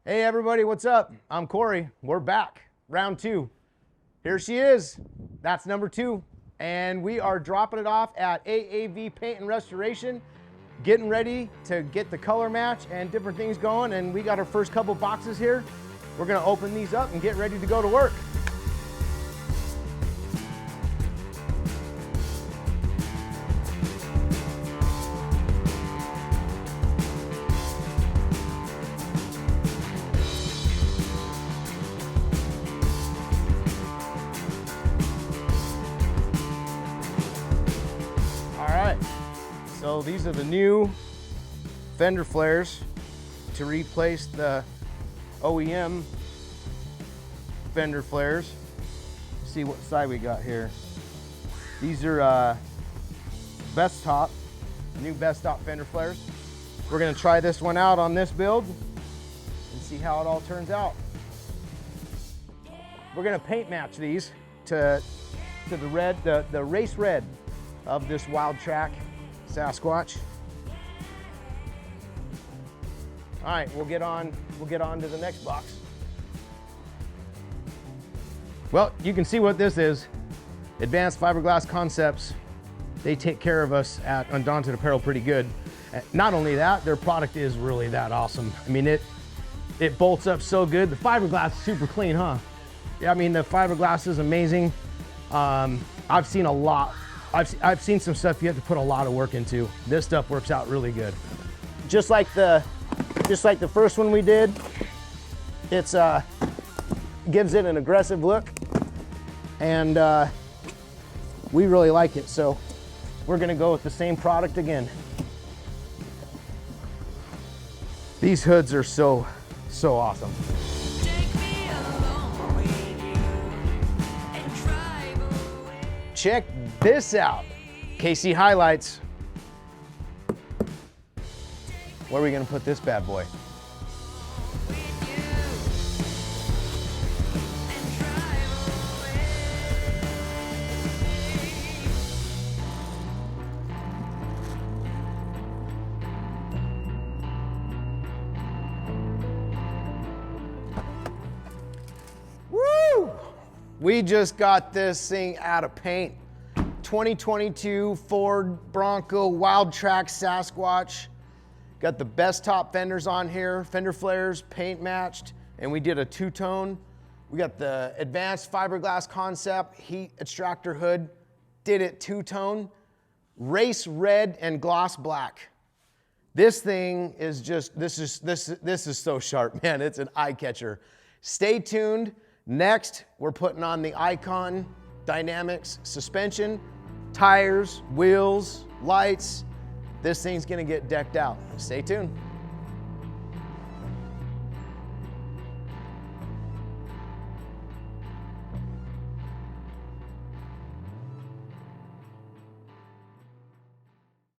Hey everybody, what's up? I'm Corey. We're back. Round 2. Here she is. That's number 2. And we are dropping it off at AAV Paint Restoration, getting ready to get the color match and different things going. And we got our first couple boxes here. We're gonna open these up and get ready to go to work. So these are the new fender flares to replace the OEM fender flares. Let's see what side we got here. These are Bestop, new Bestop fender flares. We're gonna try this one out on this build and see how it all turns out. We're gonna paint match these to the red, the race red of this Wildtrak Sasquatch. All right, we'll get on to the next box. Well, you can see what this is. Advanced Fiberglass Concepts. They take care of us at Undaunted Apparel pretty good. Not only that, their product is really that awesome. I mean, it bolts up so good. The fiberglass is super clean, huh? Yeah, I mean, the fiberglass is amazing. I've seen a lot. I've seen some stuff you have to put a lot of work into. This stuff works out really good. Just like the first one we did, it's gives it an aggressive look, and we really like it. So we're gonna go with the same product again. These hoods are so awesome. Check this out. KC highlights. Where are we gonna put this bad boy? Woo! We just got this thing out of paint. 2022 Ford Bronco Wildtrak Sasquatch. Got the Bestop fenders on here, fender flares, paint matched, and we did a two-tone. We got the advanced fiberglass concept, heat extractor hood, did it two-tone, race red and gloss black. This thing is just, this is so sharp, man. It's an eye catcher. Stay tuned. Next, we're putting on the Icon Dynamics suspension, tires, wheels, lights. This thing's gonna get decked out. Stay tuned.